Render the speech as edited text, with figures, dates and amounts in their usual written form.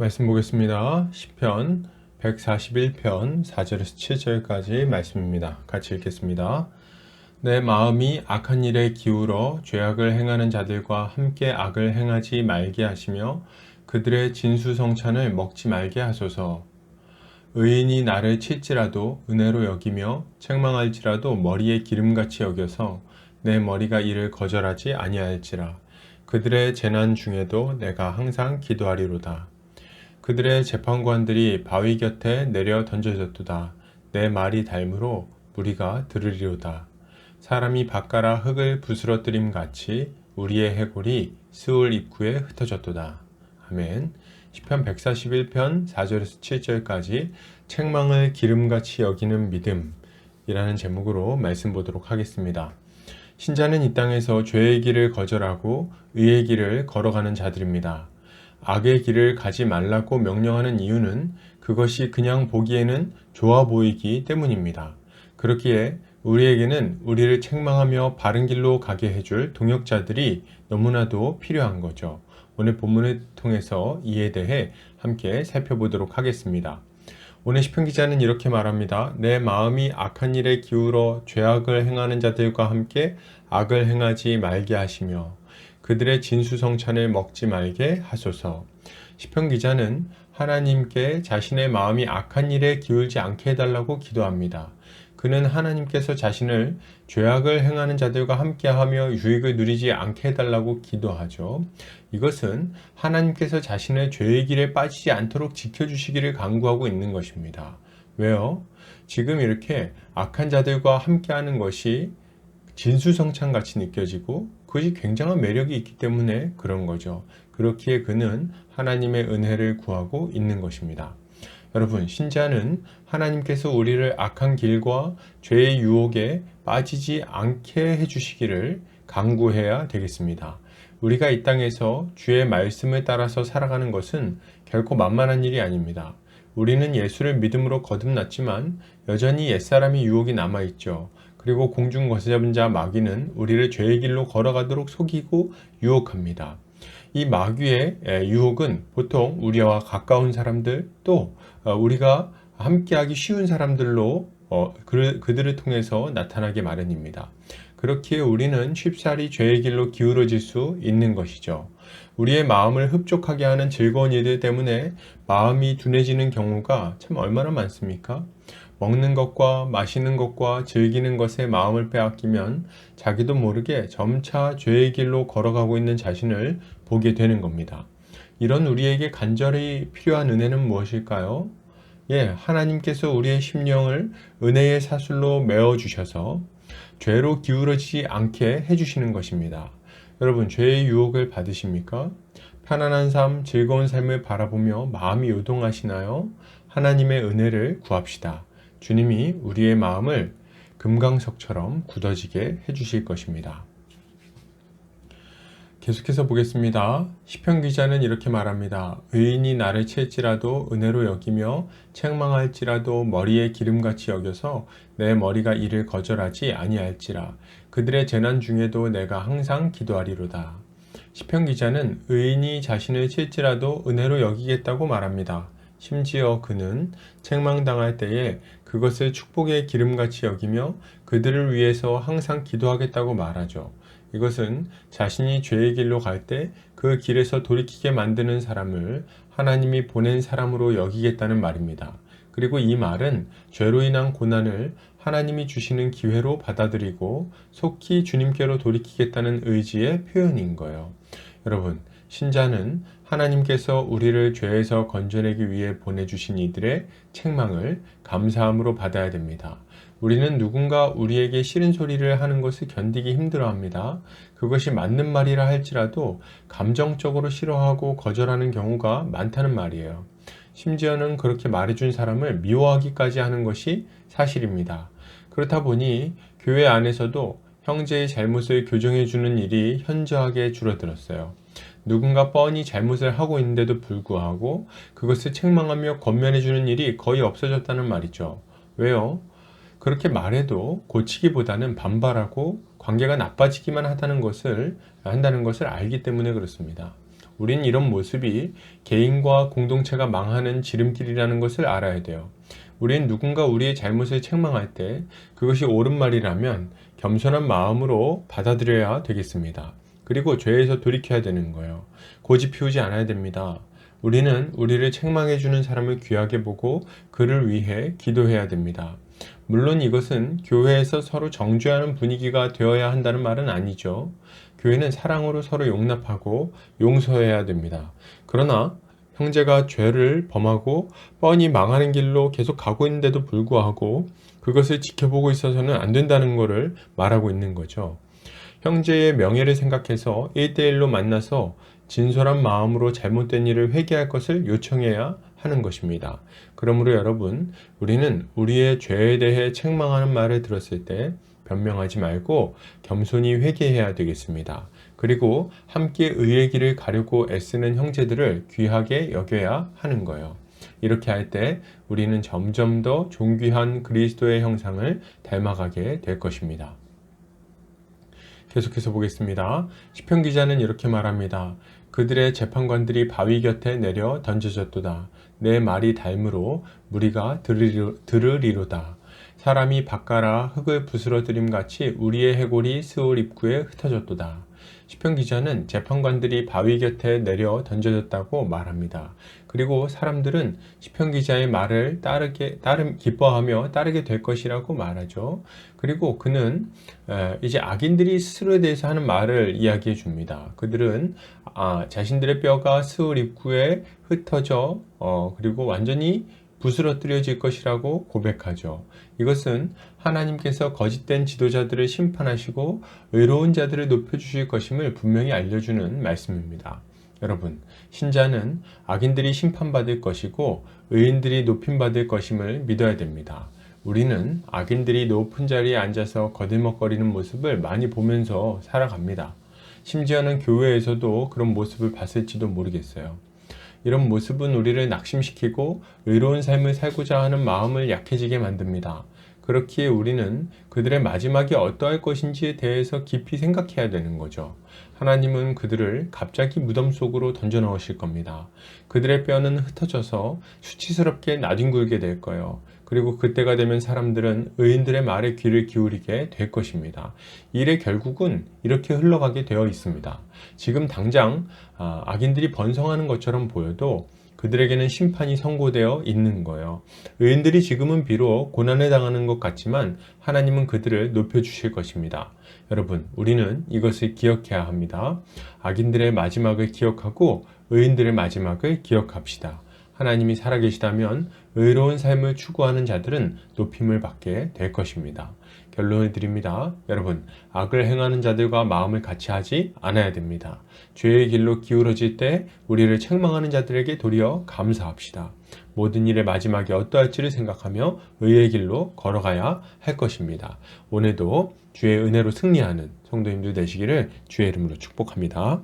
말씀 보겠습니다. 시편 141편 4절에서 7절까지 말씀입니다. 같이 읽겠습니다. 내 마음이 악한 일에 기울어 죄악을 행하는 자들과 함께 악을 행하지 말게 하시며 그들의 진수성찬을 먹지 말게 하소서. 의인이 나를 칠지라도 은혜로 여기며 책망할지라도 머리에 기름같이 여겨서 내 머리가 이를 거절하지 아니할지라. 그들의 재난 중에도 내가 항상 기도하리로다. 그들의 재판관들이 바위 곁에 내려 던져졌도다. 내 말이 닮으로 무리가 들으리로다. 사람이 밭가라 흙을 부스러뜨림 같이 우리의 해골이 스올 입구에 흩어졌도다. 아멘. 시편 141편 4절에서 7절까지 책망을 기름같이 여기는 믿음이라는 제목으로 말씀 보도록 하겠습니다. 신자는 이 땅에서 죄의 길을 거절하고 의의 길을 걸어가는 자들입니다. 악의 길을 가지 말라고 명령하는 이유는 그것이 그냥 보기에는 좋아 보이기 때문입니다. 그렇기에 우리에게는 우리를 책망하며 바른 길로 가게 해줄 동역자들이 너무나도 필요한 거죠. 오늘 본문을 통해서 이에 대해 함께 살펴보도록 하겠습니다. 오늘 시편 기자는 이렇게 말합니다. 내 마음이 악한 일에 기울어 죄악을 행하는 자들과 함께 악을 행하지 말게 하시며 그들의 진수성찬을 먹지 말게 하소서. 시편 기자는 하나님께 자신의 마음이 악한 일에 기울지 않게 해달라고 기도합니다. 그는 하나님께서 자신을 죄악을 행하는 자들과 함께하며 유익을 누리지 않게 해달라고 기도하죠. 이것은 하나님께서 자신의 죄의 길에 빠지지 않도록 지켜주시기를 간구하고 있는 것입니다. 왜요? 지금 이렇게 악한 자들과 함께하는 것이 진수성찬같이 느껴지고 그것이 굉장한 매력이 있기 때문에 그런 거죠. 그렇기에 그는 하나님의 은혜를 구하고 있는 것입니다. 여러분, 신자는 하나님께서 우리를 악한 길과 죄의 유혹에 빠지지 않게 해주시기를 간구해야 되겠습니다. 우리가 이 땅에서 주의 말씀을 따라서 살아가는 것은 결코 만만한 일이 아닙니다. 우리는 예수를 믿음으로 거듭났지만 여전히 옛사람이 유혹이 남아있죠. 그리고 공중 거스잡은 자 마귀는 우리를 죄의 길로 걸어가도록 속이고 유혹합니다. 이 마귀의 유혹은 보통 우리와 가까운 사람들 또 우리가 함께하기 쉬운 사람들로 그들을 통해서 나타나게 마련입니다. 그렇기에 우리는 쉽사리 죄의 길로 기울어질 수 있는 것이죠. 우리의 마음을 흡족하게 하는 즐거운 일들 때문에 마음이 둔해지는 경우가 참 얼마나 많습니까? 먹는 것과 마시는 것과 즐기는 것에 마음을 빼앗기면 자기도 모르게 점차 죄의 길로 걸어가고 있는 자신을 보게 되는 겁니다. 이런 우리에게 간절히 필요한 은혜는 무엇일까요? 하나님께서 우리의 심령을 은혜의 사슬로 메어주셔서 죄로 기울어지지 않게 해주시는 것입니다. 여러분, 죄의 유혹을 받으십니까? 편안한 삶, 즐거운 삶을 바라보며 마음이 요동하시나요? 하나님의 은혜를 구합시다. 주님이 우리의 마음을 금강석처럼 굳어지게 해주실 것입니다. 계속해서 보겠습니다. 시편 기자는 이렇게 말합니다. 의인이 나를 칠지라도 은혜로 여기며 책망할지라도 머리에 기름같이 여겨서 내 머리가 이를 거절하지 아니할지라. 그들의 재난 중에도 내가 항상 기도하리로다. 시편 기자는 의인이 자신을 칠지라도 은혜로 여기겠다고 말합니다. 심지어 그는 책망당할 때에 그것을 축복의 기름같이 여기며 그들을 위해서 항상 기도하겠다고 말하죠. 이것은 자신이 죄의 길로 갈 때 그 길에서 돌이키게 만드는 사람을 하나님이 보낸 사람으로 여기겠다는 말입니다. 그리고 이 말은 죄로 인한 고난을 하나님이 주시는 기회로 받아들이고 속히 주님께로 돌이키겠다는 의지의 표현인 거예요. 여러분, 신자는 하나님께서 우리를 죄에서 건져내기 위해 보내주신 이들의 책망을 감사함으로 받아야 됩니다. 우리는 누군가 우리에게 싫은 소리를 하는 것을 견디기 힘들어합니다. 그것이 맞는 말이라 할지라도 감정적으로 싫어하고 거절하는 경우가 많다는 말이에요. 심지어는 그렇게 말해준 사람을 미워하기까지 하는 것이 사실입니다. 그렇다 보니 교회 안에서도 형제의 잘못을 교정해주는 일이 현저하게 줄어들었어요. 누군가 뻔히 잘못을 하고 있는데도 불구하고 그것을 책망하며 권면해주는 일이 거의 없어졌다는 말이죠. 왜요? 그렇게 말해도 고치기보다는 반발하고 관계가 나빠지기만 한다는 것을 알기 때문에 그렇습니다. 우린 이런 모습이 개인과 공동체가 망하는 지름길이라는 것을 알아야 돼요. 우린 누군가 우리의 잘못을 책망할 때 그것이 옳은 말이라면 겸손한 마음으로 받아들여야 되겠습니다. 그리고 죄에서 돌이켜야 되는 거예요. 고집 피우지 않아야 됩니다. 우리는 우리를 책망해주는 사람을 귀하게 보고 그를 위해 기도해야 됩니다. 물론 이것은 교회에서 서로 정죄하는 분위기가 되어야 한다는 말은 아니죠. 교회는 사랑으로 서로 용납하고 용서해야 됩니다. 그러나 형제가 죄를 범하고 뻔히 망하는 길로 계속 가고 있는데도 불구하고 그것을 지켜보고 있어서는 안 된다는 것을 말하고 있는 거죠. 형제의 명예를 생각해서 1대1로 만나서 진솔한 마음으로 잘못된 일을 회개할 것을 요청해야 하는 것입니다. 그러므로 여러분, 우리는 우리의 죄에 대해 책망하는 말을 들었을 때 변명하지 말고 겸손히 회개해야 되겠습니다. 그리고 함께 의의 길을 가려고 애쓰는 형제들을 귀하게 여겨야 하는 거예요. 이렇게 할 때 우리는 점점 더 존귀한 그리스도의 형상을 닮아가게 될 것입니다. 계속해서 보겠습니다. 시편 기자는 이렇게 말합니다. 그들의 재판관들이 바위 곁에 내려 던져졌도다. 내 말이 닮으로 무리가 들으리로다. 사람이 밭가라 흙을 부스러뜨림 같이 우리의 해골이 스올 입구에 흩어졌도다. 시편 기자는 재판관들이 바위 곁에 내려 던져졌다고 말합니다. 그리고 사람들은 시편 기자의 말을 기뻐하며 따르게 될 것이라고 말하죠. 그리고 그는 이제 악인들이 스스로에 대해서 하는 말을 이야기해 줍니다. 그들은 자신들의 뼈가 스올 입구에 흩어져 그리고 완전히 부스러뜨려질 것이라고 고백하죠. 이것은 하나님께서 거짓된 지도자들을 심판하시고 의로운 자들을 높여주실 것임을 분명히 알려주는 말씀입니다. 여러분, 신자는 악인들이 심판받을 것이고 의인들이 높임받을 것임을 믿어야 됩니다. 우리는 악인들이 높은 자리에 앉아서 거들먹거리는 모습을 많이 보면서 살아갑니다. 심지어는 교회에서도 그런 모습을 봤을지도 모르겠어요. 이런 모습은 우리를 낙심시키고 의로운 삶을 살고자 하는 마음을 약해지게 만듭니다. 그렇기에 우리는 그들의 마지막이 어떠할 것인지에 대해서 깊이 생각해야 되는 거죠. 하나님은 그들을 갑자기 무덤 속으로 던져 넣으실 겁니다. 그들의 뼈는 흩어져서 수치스럽게 나뒹굴게 될 거예요. 그리고 그때가 되면 사람들은 의인들의 말에 귀를 기울이게 될 것입니다. 일의 결국은 이렇게 흘러가게 되어 있습니다. 지금 당장 악인들이 번성하는 것처럼 보여도 그들에게는 심판이 선고되어 있는 거예요. 의인들이 지금은 비록 고난을 당하는 것 같지만 하나님은 그들을 높여주실 것입니다. 여러분, 우리는 이것을 기억해야 합니다. 악인들의 마지막을 기억하고 의인들의 마지막을 기억합시다. 하나님이 살아계시다면 의로운 삶을 추구하는 자들은 높임을 받게 될 것입니다. 결론을 드립니다. 여러분, 악을 행하는 자들과 마음을 같이 하지 않아야 됩니다. 죄의 길로 기울어질 때 우리를 책망하는 자들에게 도리어 감사합시다. 모든 일의 마지막이 어떠할지를 생각하며 의의 길로 걸어가야 할 것입니다. 오늘도 주의 은혜로 승리하는 성도님들 되시기를 주의 이름으로 축복합니다.